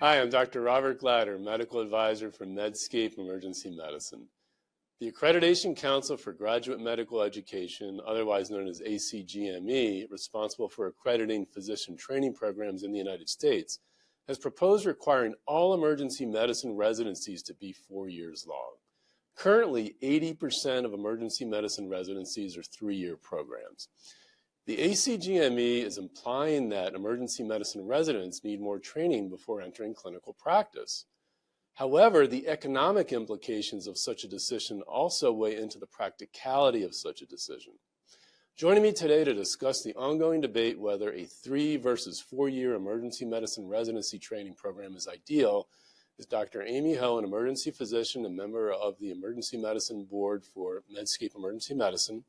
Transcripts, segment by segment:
Hi, I'm Dr. Robert Glatter, Medical Advisor for Medscape Emergency Medicine. The Accreditation Council for Graduate Medical Education, otherwise known as ACGME, responsible for accrediting physician training programs in the United States, has proposed requiring all emergency medicine residencies to be 4 years long. Currently, 80% of emergency medicine residencies are 3-year programs. The ACGME is implying that emergency medicine residents need more training before entering clinical practice. However, the economic implications of such a decision also weigh into the practicality of such a decision. Joining me today to discuss the ongoing debate whether a 3 versus 4-year emergency medicine residency training program is ideal is Dr. Amy Ho, an emergency physician and member of the Emergency Medicine Board for Medscape Emergency Medicine,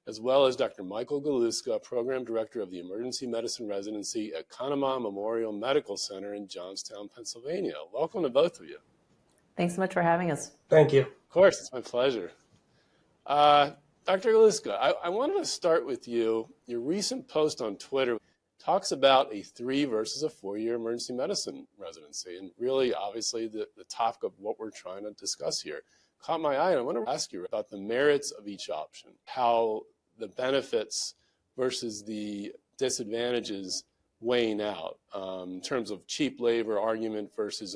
as well as Dr. Michael Galuska, Program Director of the Emergency Medicine Residency at Conemaugh Memorial Medical Center in Johnstown, Pennsylvania. Welcome to both of you. Thanks so much for having us. Thank you. Of course, it's my pleasure. Dr. Galuska, I wanted to start with you. Your recent post on Twitter talks about a 3 versus a 4-year emergency medicine residency, and really, obviously, the topic of what we're trying to discuss here caught my eye, and I want to ask you about the merits of each option, how the benefits versus the disadvantages weighing out in terms of cheap labor argument versus,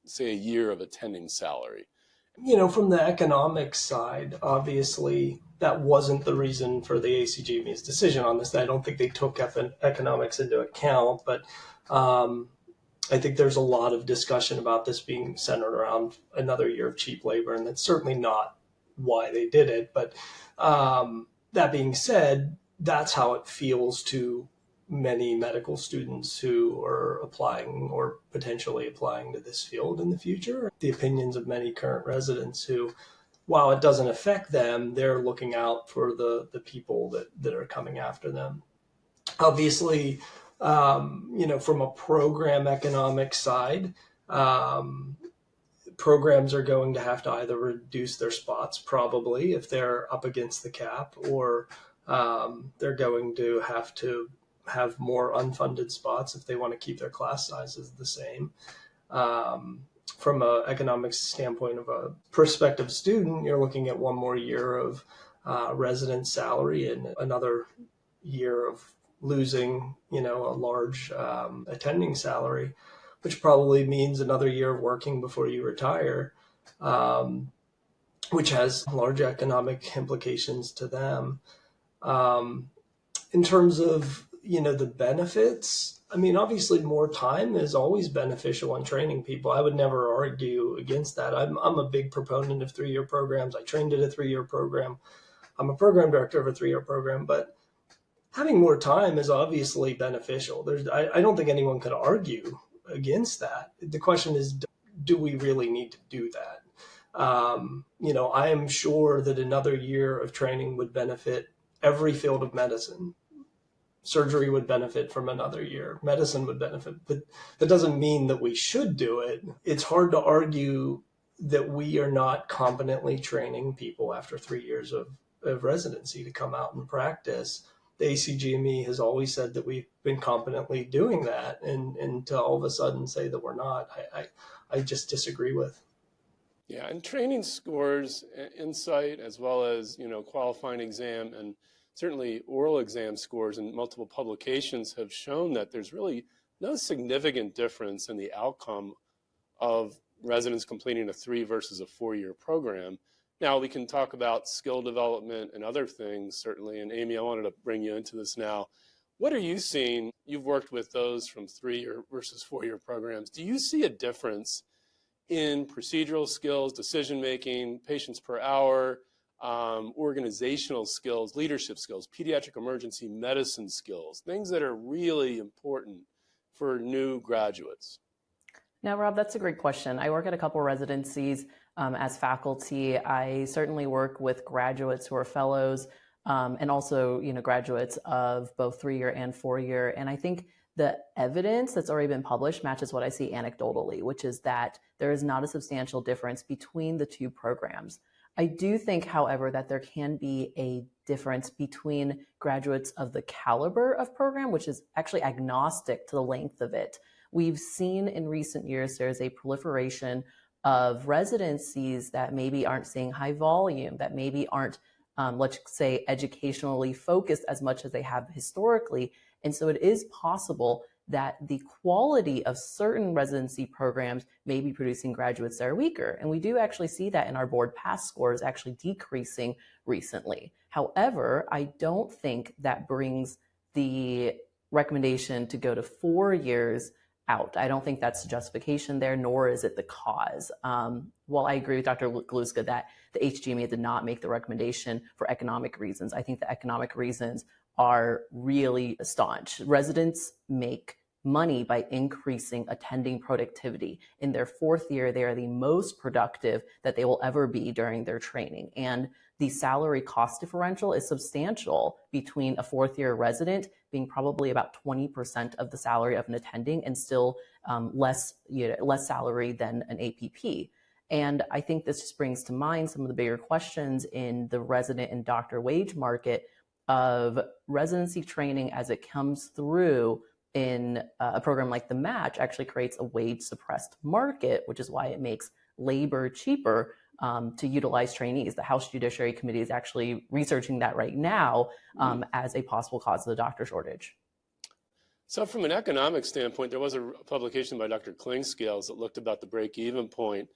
say, a year of attending salary. You know, from the economic side, obviously, that wasn't the reason for the ACGME's decision on this. I don't think they took economics into account, but I think there's a lot of discussion about this being centered around another year of cheap labor, and that's certainly not why they did it. But that being said, that's how it feels to many medical students who are applying or potentially applying to this field in the future. The opinions of many current residents who, while it doesn't affect them, they're looking out for the people that are coming after them. Obviously, you know, from a program economic side, programs are going to have to either reduce their spots, probably, if they're up against the cap, or they're going to have more unfunded spots if they want to keep their class sizes the same. From an economic standpoint of a prospective student, you're looking at 1 more year of resident salary and another year of losing, you know, a large attending salary, which probably means another year of working before you retire, which has large economic implications to them. In terms of, you know, the benefits, I mean, obviously more time is always beneficial in training people. I would never argue against that. I'm a big proponent of 3-year programs. I trained at a 3-year program. I'm a program director of a 3-year program, but having more time is obviously beneficial. I don't think anyone could argue against that. The question is, do we really need to do that? You know, I am sure that another year of training would benefit every field of medicine. Surgery would benefit from another year. Medicine would benefit, but that doesn't mean that we should do it. It's hard to argue that we are not competently training people after 3 years of residency to come out and practice. The ACGME has always said that we've been competently doing that, and to all of a sudden say that we're not, I just disagree with. Yeah, and training scores, insight, as well as, you know, qualifying exam and certainly oral exam scores in multiple publications have shown that there's really no significant difference in the outcome of residents completing a 3 versus a 4-year program. Now, we can talk about skill development and other things, certainly. And Amy, I wanted to bring you into this now. What are you seeing? You've worked with those from 3-year versus 4-year programs. Do you see a difference in procedural skills, decision-making, patients per hour, organizational skills, leadership skills, pediatric emergency medicine skills, things that are really important for new graduates? Now, Rob, that's a great question. I work at a couple of residencies as faculty. I certainly work with graduates who are fellows and also, you know, graduates of both 3-year and 4-year. And I think the evidence that's already been published matches what I see anecdotally, which is that there is not a substantial difference between the two programs. I do think, however, that there can be a difference between graduates of the caliber of program, which is actually agnostic to the length of it. We've seen in recent years there's a proliferation of residencies that maybe aren't seeing high volume, that maybe aren't, let's say, educationally focused as much as they have historically. And so it is possible that the quality of certain residency programs may be producing graduates that are weaker. And we do actually see that in our board pass scores actually decreasing recently. However, I don't think that brings the recommendation to go to 4 years out. I don't think that's the justification there, nor is it the cause. While I agree with Dr. Galuska that the HGMA did not make the recommendation for economic reasons, I think the economic reasons are really staunch. Residents make money by increasing attending productivity. In their 4th year, they are the most productive that they will ever be during their training. And the salary cost differential is substantial between a 4th year resident being probably about 20% of the salary of an attending and still less salary than an APP. And I think this just brings to mind some of the bigger questions in the resident and doctor wage market of residency training as it comes through in a program like the match actually creates a wage suppressed market, which is why it makes labor cheaper to utilize trainees. The House Judiciary Committee is actually researching that right now as a possible cause of the doctor shortage. So from an economic standpoint, there was a publication by Dr. Klingscales that looked about the break-even point,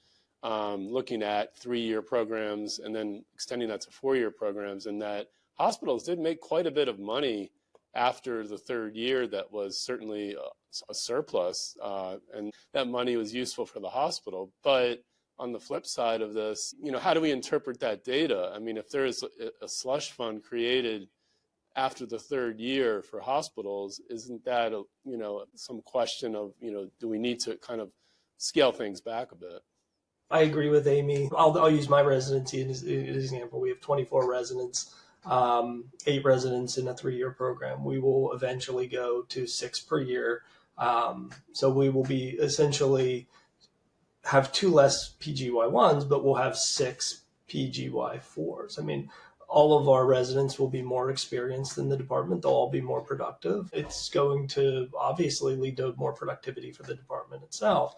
looking at 3-year programs and then extending that to 4-year programs, and that hospitals did make quite a bit of money after the 3rd year. That was certainly a surplus, and that money was useful for the hospital. But on the flip side of this, how do we interpret that data? I mean, if there is a slush fund created after the 3rd year for hospitals, isn't that some question of do we need to kind of scale things back a bit? I agree with Amy. I'll use my residency as an example. We have 24 residents, 8 residents in a 3-year program. We will eventually go to 6 per year. So we will be essentially have 2 less PGY1s, but we'll have 6 PGY4s. I mean, all of our residents will be more experienced in the department. They'll all be more productive. It's going to obviously lead to more productivity for the department itself,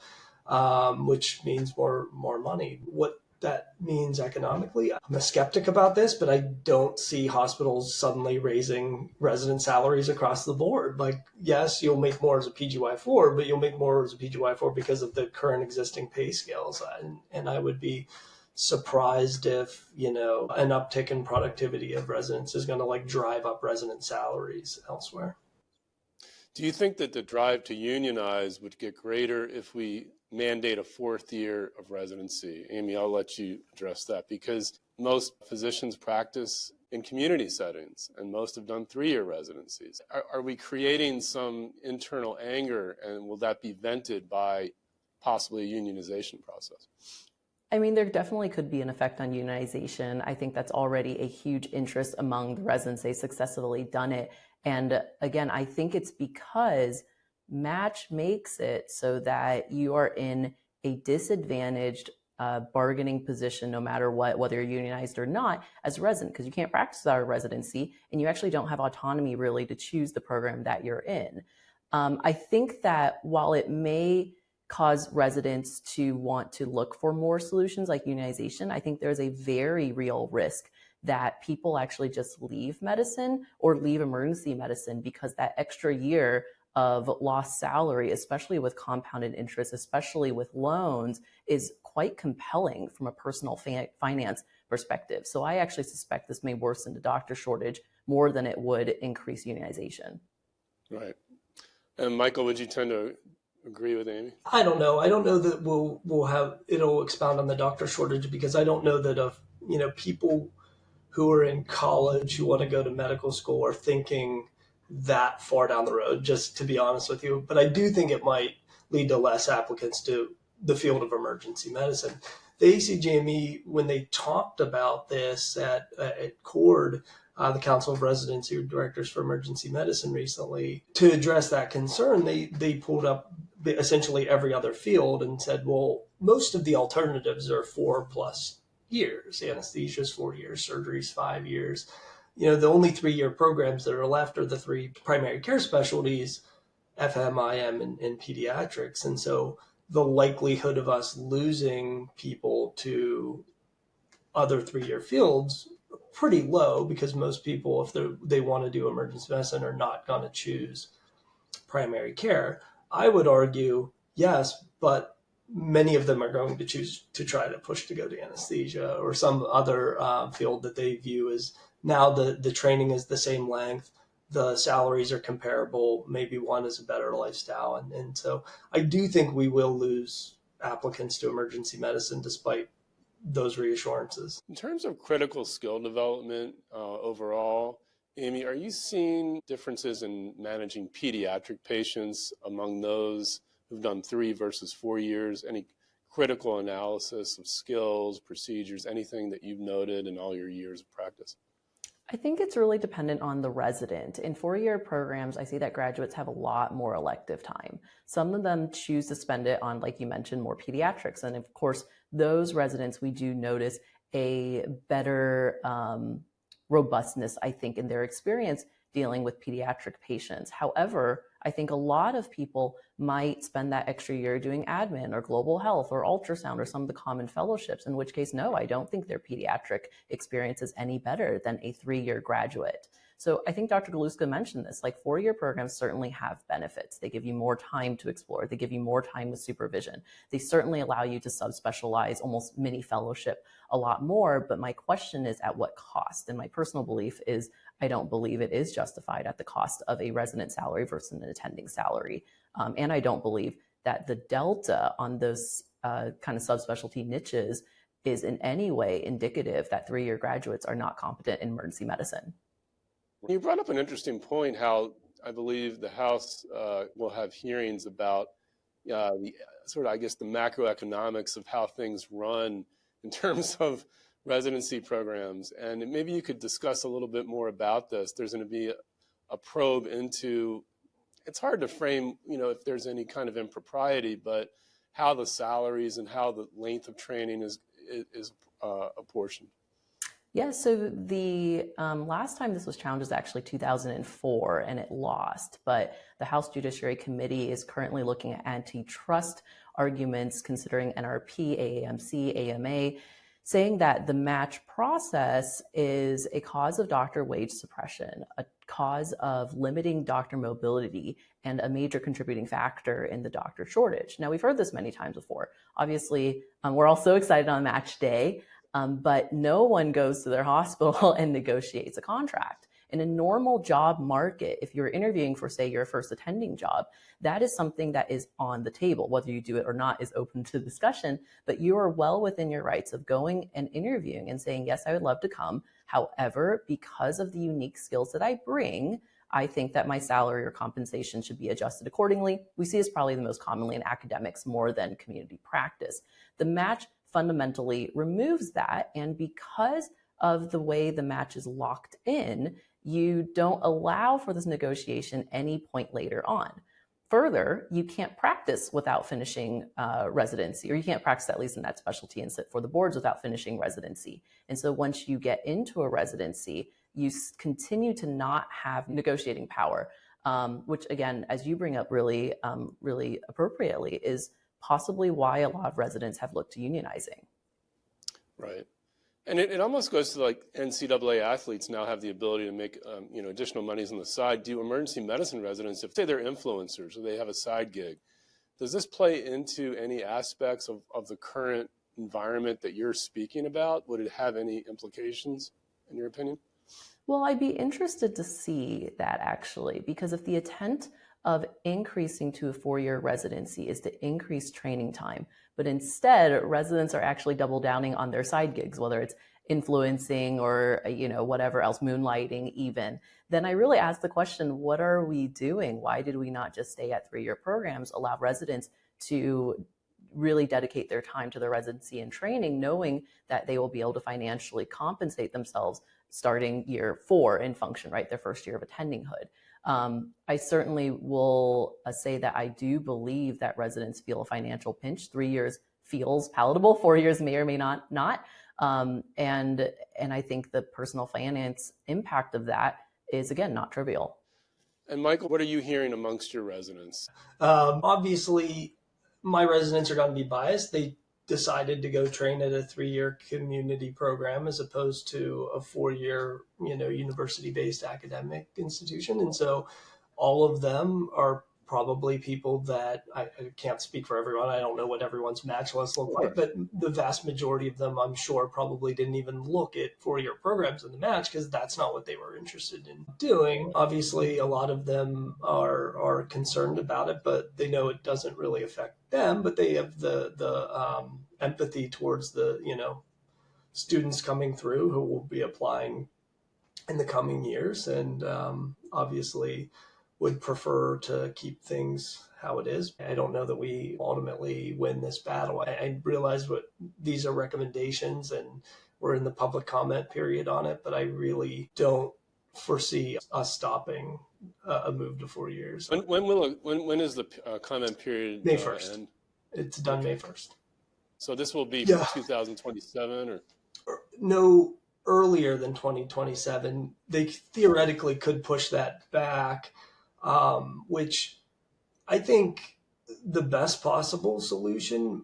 which means more money. What that means economically, I'm a skeptic about this, but I don't see hospitals suddenly raising resident salaries across the board. Like, yes, you'll make more as a PGY4, but you'll make more as a PGY4 because of the current existing pay scales. And I would be surprised if, an uptick in productivity of residents is going to drive up resident salaries elsewhere. Do you think that the drive to unionize would get greater if we mandate a 4th year of residency? Amy, I'll let you address that, because most physicians practice in community settings and most have done 3-year residencies. Are we creating some internal anger, and will that be vented by possibly a unionization process? I mean, there definitely could be an effect on unionization. I think that's already a huge interest among the residents. They've successfully done it. And again, I think it's because Match makes it so that you are in a disadvantaged bargaining position no matter what, whether you're unionized or not, as a resident, because you can't practice our residency and you actually don't have autonomy really to choose the program that you're in. I think that while it may cause residents to want to look for more solutions like unionization, I think there's a very real risk that people actually just leave medicine or leave emergency medicine because that extra year of lost salary, especially with compounded interest, especially with loans, is quite compelling from a personal finance perspective. So I actually suspect this may worsen the doctor shortage more than it would increase unionization. Right. And Michael, would you tend to agree with Amy? I don't know. I don't know that it'll expound on the doctor shortage, because I don't know that people who are in college who want to go to medical school are thinking that far down the road, just to be honest with you. But I do think it might lead to less applicants to the field of emergency medicine. The ACGME, when they talked about this at CORD, the Council of Residency Directors for Emergency Medicine recently, to address that concern, they pulled up essentially every other field and said, well, most of the alternatives are 4+ years. Anesthesia is 4 years, surgery is 5 years. The only 3-year programs that are left are the 3 primary care specialties, FM, IM, and pediatrics. And so the likelihood of us losing people to other 3-year fields are pretty low, because most people, if they want to do emergency medicine, are not going to choose primary care. I would argue, yes, but many of them are going to choose to try to push to go to anesthesia or some other field that they view as, now the training is the same length, the salaries are comparable, maybe one is a better lifestyle. And so I do think we will lose applicants to emergency medicine despite those reassurances. In terms of critical skill development overall, Amy, are you seeing differences in managing pediatric patients among those who've done 3 versus 4 years? Any critical analysis of skills, procedures, anything that you've noted in all your years of practice? I think it's really dependent on the resident. In 4-year programs, I see that graduates have a lot more elective time. Some of them choose to spend it on, like you mentioned, more pediatrics. And of course, those residents, we do notice a better robustness, I think, in their experience dealing with pediatric patients. However, I think a lot of people might spend that extra year doing admin or global health or ultrasound or some of the common fellowships, in which case, no, I don't think their pediatric experience is any better than a 3-year graduate. So I think Dr. Galuska mentioned this, like 4-year programs certainly have benefits. They give you more time to explore. They give you more time with supervision. They certainly allow you to subspecialize, almost mini fellowship a lot more. But my question is, at what cost? And my personal belief is, I don't believe it is justified at the cost of a resident salary versus an attending salary. And I don't believe that the delta on those kind of subspecialty niches is in any way indicative that 3-year graduates are not competent in emergency medicine. You brought up an interesting point, how I believe the House will have hearings about the sort of, I guess, the macroeconomics of how things run in terms of residency programs. And maybe you could discuss a little bit more about this. There's going to be a probe into, it's hard to frame, if there's any kind of impropriety, but how the salaries and how the length of training is apportioned. Yeah, so the last time this was challenged was actually 2004, and it lost. But the House Judiciary Committee is currently looking at antitrust arguments considering NRP, AAMC, AMA, saying that the match process is a cause of doctor wage suppression, a cause of limiting doctor mobility, and a major contributing factor in the doctor shortage. Now, we've heard this many times before. Obviously, we're all so excited on match day, but no one goes to their hospital and negotiates a contract. In a normal job market, if you're interviewing for, say, your first attending job, that is something that is on the table. Whether you do it or not is open to discussion, but you are well within your rights of going and interviewing and saying, yes, I would love to come. However, because of the unique skills that I bring, I think that my salary or compensation should be adjusted accordingly. We see this probably the most commonly in academics more than community practice. The match fundamentally removes that, and because of the way the match is locked in, you don't allow for this negotiation any point later on. Further, you can't practice without finishing residency, or you can't practice at least in that specialty and sit for the boards without finishing residency. And so once you get into a residency, you continue to not have negotiating power, which again, as you bring up really, really appropriately, is possibly why a lot of residents have looked to unionizing. Right. And it almost goes to like NCAA athletes now have the ability to make additional monies on the side. Do emergency medicine residents, if say they're influencers or they have a side gig, does this play into any aspects of the current environment that you're speaking about? Would it have any implications in your opinion? Well, I'd be interested to see that actually, because if the intent of increasing to a 4-year residency is to increase training time, but instead residents are actually double downing on their side gigs, whether it's influencing or whatever else, moonlighting even, then I really ask the question, what are we doing? Why did we not just stay at 3-year programs, allow residents to really dedicate their time to their residency and training, knowing that they will be able to financially compensate themselves starting year 4 in function, right, their first year of attendinghood. I certainly will say that I do believe that residents feel a financial pinch. 3 years feels palatable, 4 years may or may not. And I think the personal finance impact of that is, again, not trivial. And Michael, what are you hearing amongst your residents? Obviously, my residents are going to be biased. They decided to go train at a 3-year community program as opposed to a 4-year, university-based academic institution. And so all of them are probably people that I can't speak for everyone. I don't know what everyone's match lists look like, but the vast majority of them, I'm sure, probably didn't even look at 4-year programs in the match because that's not what they were interested in doing. Obviously, a lot of them are concerned about it, but they know it doesn't really affect them, but they have the empathy towards the, students coming through who will be applying in the coming years. And obviously, would prefer to keep things how it is. I don't know that we ultimately win this battle. I realize these are recommendations and we're in the public comment period on it, but I really don't foresee us stopping a move to 4 years. When is the comment period? May 1st. End? It's done May 1st. So this will be for 2027 or? No earlier than 2027. They theoretically could push that back. Which I think the best possible solution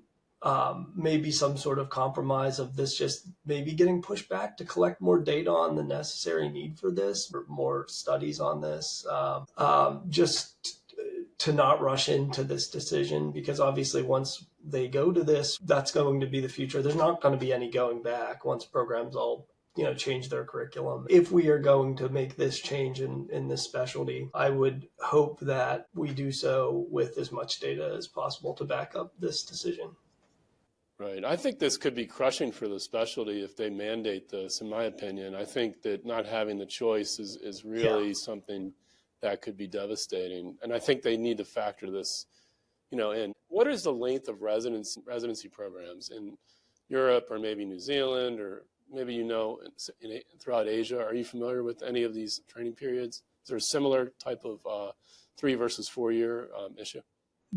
may be some sort of compromise of this just maybe getting pushed back to collect more data on the necessary need for this, or more studies on this, just to not rush into this decision, because obviously once they go to this, that's going to be the future. There's not going to be any going back once programs all change their curriculum. If we are going to make this change in this specialty, I would hope that we do so with as much data as possible to back up this decision. Right. I think this could be crushing for the specialty if they mandate this, in my opinion. I think that not having the choice is really something that could be devastating. And I think they need to factor this, in. What is the length of residency programs in Europe or maybe New Zealand or maybe throughout Asia? Are you familiar with any of these training periods? Is there a similar type of 3 versus 4 year issue?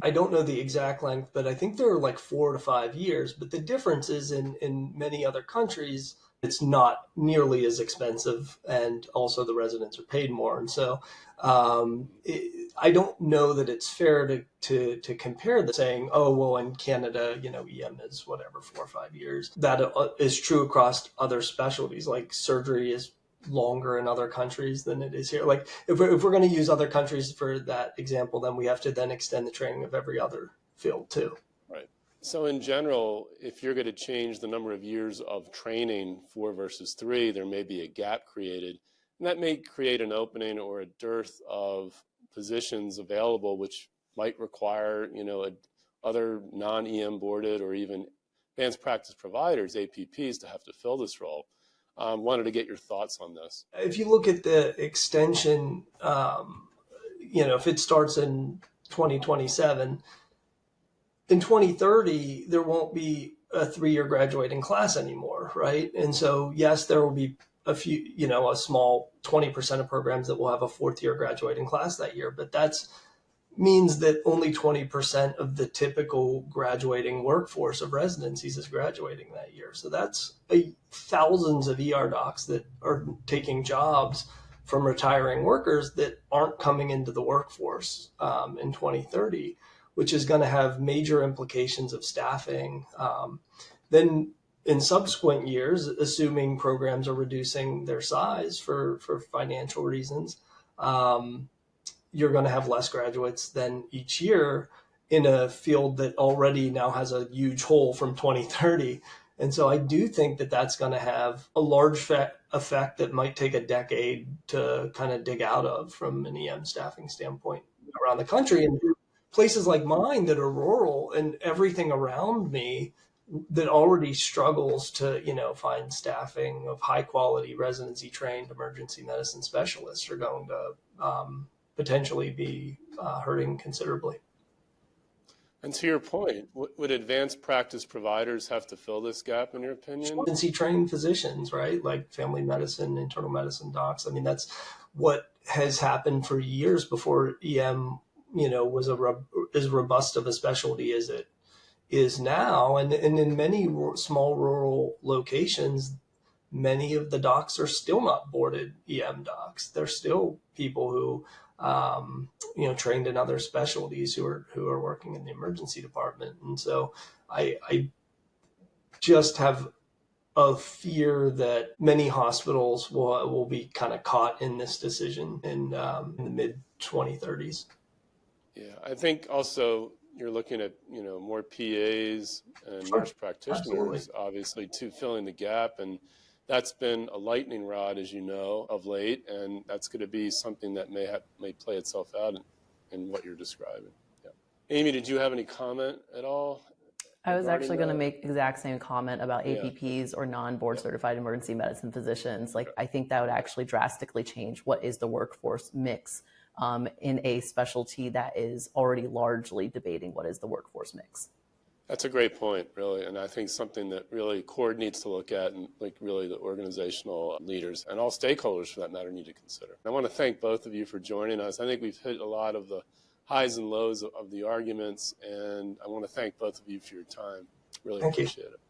I don't know the exact length, but I think there are like 4 to 5 years. But the difference is in many other countries, it's not nearly as expensive, and also the residents are paid more. And so I don't know that it's fair to compare the saying, oh, well, in Canada, EM is whatever, 4 or 5 years. That is true across other specialties, like surgery is longer in other countries than it is here. Like if we're going to use other countries for that example, then we have to then extend the training of every other field too. Right. So in general, if you're going to change the number of years of training 4 versus 3, there may be a gap created, and that may create an opening or a dearth of positions available, which might require, other non-EM boarded or even advanced practice providers, APPs, to have to fill this role. Wanted to get your thoughts on this. If you look at the extension, if it starts in 2027, in 2030, there won't be a 3-year graduating class anymore, right? And so, yes, there will be a few, a small 20% of programs that will have a 4th-year graduating class that year, but that's means that only 20% of the typical graduating workforce of residencies is graduating that year. So that's thousands of ER docs that are taking jobs from retiring workers that aren't coming into the workforce in 2030, which is going to have major implications of staffing. Then in subsequent years, assuming programs are reducing their size for financial reasons, you're going to have less graduates than each year in a field that already now has a huge hole from 2030. And so I do think that that's going to have a large effect that might take a decade to kind of dig out of from an EM staffing standpoint around the country. And places like mine that are rural and everything around me that already struggles to, find staffing of high quality residency trained emergency medicine specialists are going to potentially be hurting considerably. And to your point, would advanced practice providers have to fill this gap, in your opinion? Residency trained physicians, right? Like family medicine, internal medicine docs. I mean, that's what has happened for years before EM, was as robust of a specialty as it is now. And in many small rural locations, many of the docs are still not boarded EM docs. They're still people who, trained in other specialties who are working in the emergency department. And so I just have a fear that many hospitals will be kind of caught in this decision in the mid 2030s. Yeah, I think also you're looking at, more PAs and nurse practitioners, Absolutely. obviously, too, filling the gap. And that's been a lightning rod, as you know, of late. And that's going to be something that may play itself out in what you're describing. Yeah. Amy, did you have any comment at all? I was actually going to that? make exact same comment about Yeah. APPs or non-board certified emergency medicine physicians. Like, I think that would actually drastically change what is the workforce mix in a specialty that is already largely debating what is the workforce mix. That's a great point, really, and I think something that really CORD needs to look at, and really the organizational leaders and all stakeholders, for that matter, need to consider. I want to thank both of you for joining us. I think we've hit a lot of the highs and lows of the arguments, and I want to thank both of you for your time. Really appreciate it.